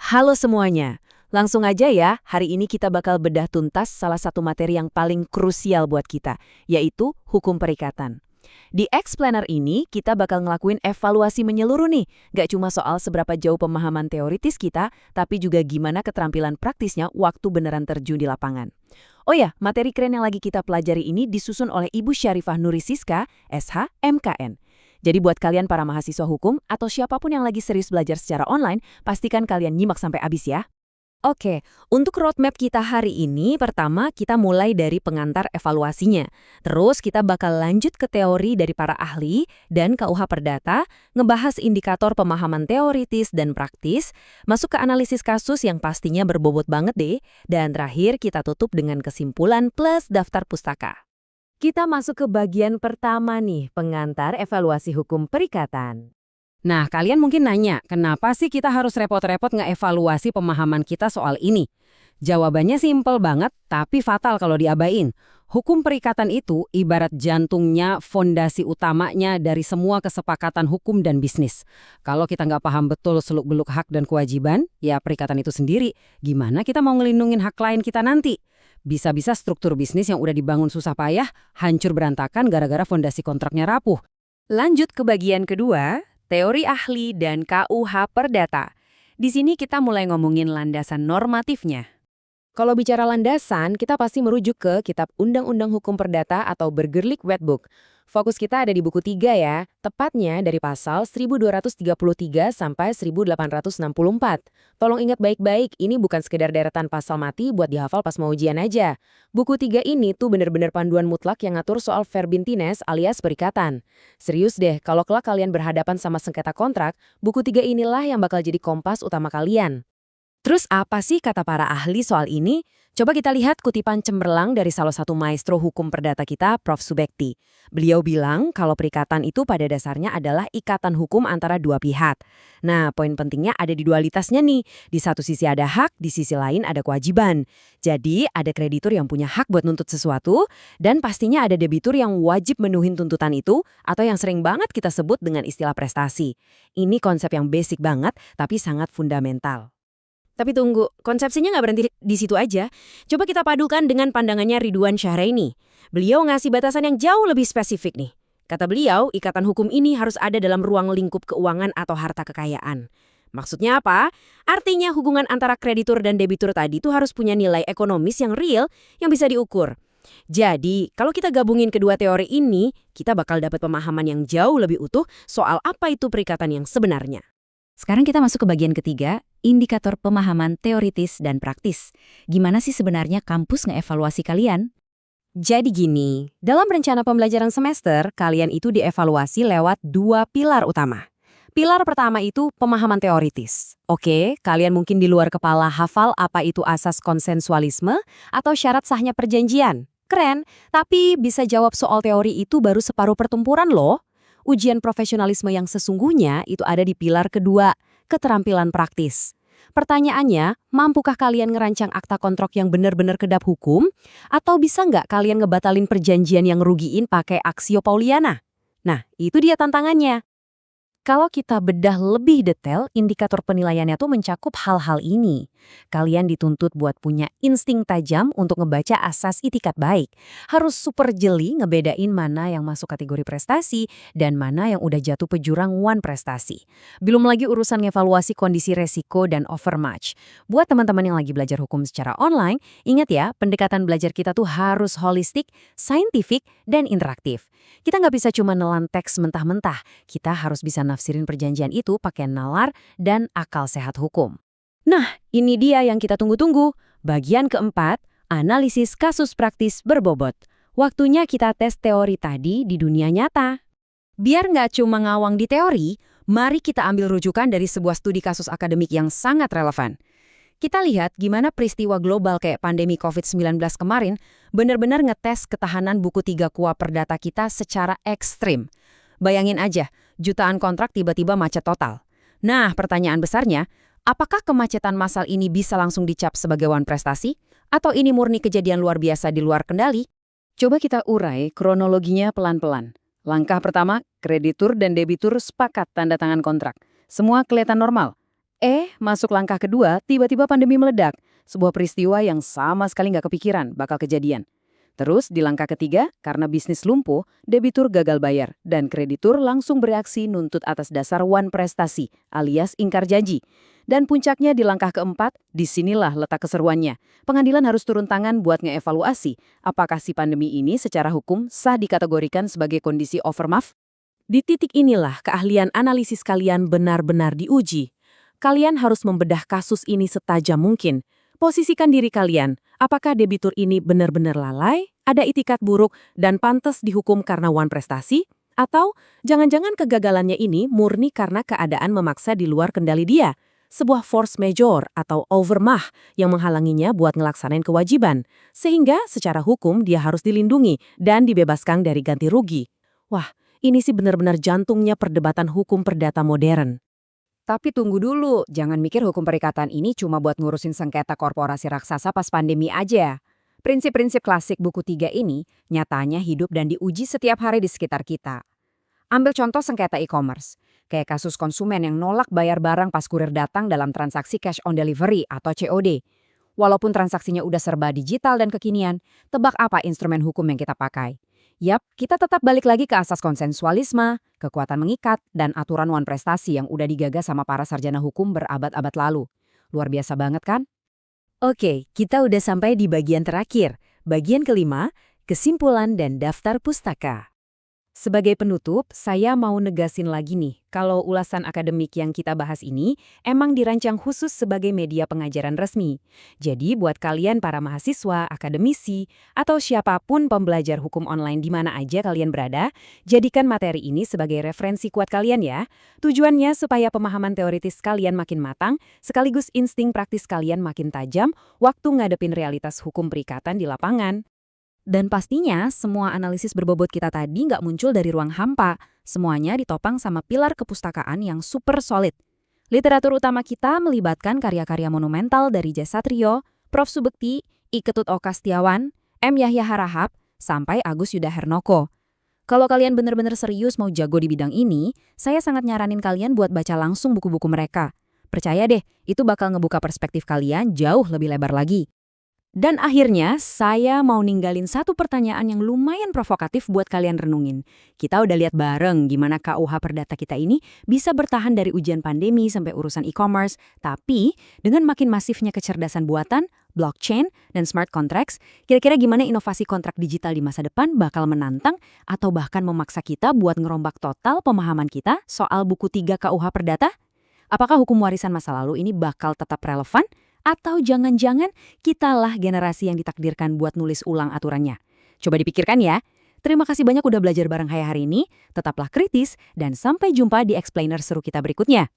Halo semuanya, langsung aja ya, hari ini kita bakal bedah tuntas salah satu materi yang paling krusial buat kita, yaitu hukum perikatan. Di Explainer ini, kita bakal ngelakuin evaluasi menyeluruh nih, gak cuma soal seberapa jauh pemahaman teoritis kita, tapi juga gimana keterampilan praktisnya waktu beneran terjun di lapangan. Oh ya, materi keren yang lagi kita pelajari ini disusun oleh Ibu Syarifah Nurisiska, SH, MKN. Jadi buat kalian para mahasiswa hukum atau siapapun yang lagi serius belajar secara online, pastikan kalian nyimak sampai habis ya. Oke, untuk roadmap kita hari ini, pertama kita mulai dari pengantar evaluasinya. Terus kita bakal lanjut ke teori dari para ahli dan KUH Perdata, ngebahas indikator pemahaman teoritis dan praktis, masuk ke analisis kasus yang pastinya berbobot banget deh, dan terakhir kita tutup dengan kesimpulan plus daftar pustaka. Kita masuk ke bagian pertama nih, pengantar evaluasi hukum perikatan. Nah, kalian mungkin nanya, kenapa sih kita harus repot-repot ngeevaluasi pemahaman kita soal ini? Jawabannya simpel banget, tapi fatal kalau diabain. Hukum perikatan itu ibarat jantungnya, fondasi utamanya dari semua kesepakatan hukum dan bisnis. Kalau kita nggak paham betul seluk-beluk hak dan kewajiban, ya perikatan itu sendiri. Gimana kita mau ngelindungin hak klien kita nanti? Bisa-bisa struktur bisnis yang udah dibangun susah payah, hancur berantakan gara-gara fondasi kontraknya rapuh. Lanjut ke bagian kedua, teori ahli dan KUH Perdata. Di sini kita mulai ngomongin landasan normatifnya. Kalau bicara landasan, kita pasti merujuk ke Kitab Undang-Undang Hukum Perdata atau Burgerlijk Wetboek. Fokus kita ada di buku 3 ya, tepatnya dari pasal 1233 sampai 1864. Tolong ingat baik-baik, ini bukan sekedar deretan pasal mati buat dihafal pas mau ujian aja. Buku 3 ini tuh bener-bener panduan mutlak yang ngatur soal verbintiness alias perikatan. Serius deh, kalau kelak kalian berhadapan sama sengketa kontrak, buku 3 inilah yang bakal jadi kompas utama kalian. Terus apa sih kata para ahli soal ini? Coba kita lihat kutipan cemerlang dari salah satu maestro hukum perdata kita, Prof. Subekti. Beliau bilang kalau perikatan itu pada dasarnya adalah ikatan hukum antara dua pihak. Nah, poin pentingnya ada di dualitasnya nih. Di satu sisi ada hak, di sisi lain ada kewajiban. Jadi, ada kreditur yang punya hak buat nuntut sesuatu, dan pastinya ada debitur yang wajib menuhin tuntutan itu, atau yang sering banget kita sebut dengan istilah prestasi. Ini konsep yang basic banget, tapi sangat fundamental. Tapi tunggu, konsepsinya nggak berhenti di situ aja. Coba kita padukan dengan pandangannya Ridwan Syahraini. Beliau ngasih batasan yang jauh lebih spesifik nih. Kata beliau, ikatan hukum ini harus ada dalam ruang lingkup keuangan atau harta kekayaan. Maksudnya apa? Artinya hubungan antara kreditur dan debitur tadi itu harus punya nilai ekonomis yang real yang bisa diukur. Jadi, kalau kita gabungin kedua teori ini, kita bakal dapat pemahaman yang jauh lebih utuh soal apa itu perikatan yang sebenarnya. Sekarang kita masuk ke bagian ketiga, indikator pemahaman teoritis dan praktis. Gimana sih sebenarnya kampus ngeevaluasi kalian? Jadi gini, dalam rencana pembelajaran semester, kalian itu dievaluasi lewat dua pilar utama. Pilar pertama itu pemahaman teoritis. Oke, kalian mungkin di luar kepala hafal apa itu asas konsensualisme atau syarat sahnya perjanjian. Keren, tapi bisa jawab soal teori itu baru separuh pertempuran loh. Ujian profesionalisme yang sesungguhnya itu ada di pilar kedua, keterampilan praktis. Pertanyaannya, mampukah kalian ngerancang akta kontrak yang benar-benar kedap hukum? Atau bisa nggak kalian ngebatalin perjanjian yang ngerugiin pakai aksio Pauliana? Nah, itu dia tantangannya. Kalau kita bedah lebih detail, indikator penilaiannya tuh mencakup hal-hal ini. Kalian dituntut buat punya insting tajam untuk ngebaca asas itikat baik. Harus super jeli ngebedain mana yang masuk kategori prestasi dan mana yang udah jatuh ke jurang one prestasi. Belum lagi urusan ngevaluasi kondisi resiko dan overmatch. Buat teman-teman yang lagi belajar hukum secara online, ingat ya, pendekatan belajar kita tuh harus holistik, saintifik, dan interaktif. Kita nggak bisa cuma nelan teks mentah-mentah, kita harus bisa nafsirin perjanjian itu pakai nalar dan akal sehat hukum. Nah, ini dia yang kita tunggu-tunggu. Bagian keempat, analisis kasus praktis berbobot. Waktunya kita tes teori tadi di dunia nyata. Biar nggak cuma ngawang di teori, mari kita ambil rujukan dari sebuah studi kasus akademik yang sangat relevan. Kita lihat gimana peristiwa global kayak pandemi COVID-19 kemarin benar-benar ngetes ketahanan buku 3 KUH Perdata kita secara ekstrim. Bayangin aja, jutaan kontrak tiba-tiba macet total. Nah, pertanyaan besarnya, apakah kemacetan massal ini bisa langsung dicap sebagai one prestasi? Atau ini murni kejadian luar biasa di luar kendali? Coba kita urai kronologinya pelan-pelan. Langkah pertama, kreditur dan debitur sepakat tanda tangan kontrak. Semua kelihatan normal. Masuk langkah kedua, tiba-tiba pandemi meledak. Sebuah peristiwa yang sama sekali nggak kepikiran bakal kejadian. Terus di langkah ketiga, karena bisnis lumpuh, debitur gagal bayar, dan kreditur langsung bereaksi nuntut atas dasar wan prestasi, alias ingkar janji. Dan puncaknya di langkah keempat, disinilah letak keseruannya. Pengadilan harus turun tangan buat ngeevaluasi apakah si pandemi ini secara hukum sah dikategorikan sebagai kondisi overmath. Di titik inilah keahlian analisis kalian benar-benar diuji. Kalian harus membedah kasus ini setajam mungkin. Posisikan diri kalian, apakah debitur ini benar-benar lalai, ada itikat buruk, dan pantas dihukum karena wan prestasi? Atau jangan-jangan kegagalannya ini murni karena keadaan memaksa di luar kendali dia? Sebuah force majeure atau overmah yang menghalanginya buat ngelaksanain kewajiban. Sehingga secara hukum dia harus dilindungi dan dibebaskan dari ganti rugi. Wah, ini sih benar-benar jantungnya perdebatan hukum perdata modern. Tapi tunggu dulu, jangan mikir hukum perikatan ini cuma buat ngurusin sengketa korporasi raksasa pas pandemi aja. Prinsip-prinsip klasik buku 3 ini nyatanya hidup dan diuji setiap hari di sekitar kita. Ambil contoh sengketa e-commerce, kayak kasus konsumen yang nolak bayar barang pas kurir datang dalam transaksi cash on delivery atau COD. Walaupun transaksinya udah serba digital dan kekinian, tebak apa instrumen hukum yang kita pakai? Yap, kita tetap balik lagi ke asas konsensualisme, kekuatan mengikat, dan aturan wan prestasi yang udah digagas sama para sarjana hukum berabad-abad lalu. Luar biasa banget kan? Oke, kita udah sampai di bagian terakhir. Bagian kelima, kesimpulan dan daftar pustaka. Sebagai penutup, saya mau negasin lagi nih, kalau ulasan akademik yang kita bahas ini emang dirancang khusus sebagai media pengajaran resmi. Jadi buat kalian para mahasiswa, akademisi, atau siapapun pembelajar hukum online di mana aja kalian berada, jadikan materi ini sebagai referensi kuat kalian ya. Tujuannya supaya pemahaman teoritis kalian makin matang, sekaligus insting praktis kalian makin tajam waktu ngadepin realitas hukum perikatan di lapangan. Dan pastinya semua analisis berbobot kita tadi nggak muncul dari ruang hampa. Semuanya ditopang sama pilar kepustakaan yang super solid. Literatur utama kita melibatkan karya-karya monumental dari J. Satrio, Prof. Subekti, I. Ketut Oka Setiawan, M. Yahya Harahap, sampai Agus Yudha Hernoko. Kalau kalian benar-benar serius mau jago di bidang ini, saya sangat nyaranin kalian buat baca langsung buku-buku mereka. Percaya deh, itu bakal ngebuka perspektif kalian jauh lebih lebar lagi. Dan akhirnya, saya mau ninggalin satu pertanyaan yang lumayan provokatif buat kalian renungin. Kita udah lihat bareng gimana KUH Perdata kita ini bisa bertahan dari ujian pandemi sampai urusan e-commerce, tapi dengan makin masifnya kecerdasan buatan, blockchain, dan smart contracts, kira-kira gimana inovasi kontrak digital di masa depan bakal menantang atau bahkan memaksa kita buat ngerombak total pemahaman kita soal buku 3 KUH Perdata? Apakah hukum warisan masa lalu ini bakal tetap relevan? Atau jangan-jangan kitalah generasi yang ditakdirkan buat nulis ulang aturannya. Coba dipikirkan ya. Terima kasih banyak udah belajar bareng saya hari ini. Tetaplah kritis dan sampai jumpa di explainer seru kita berikutnya.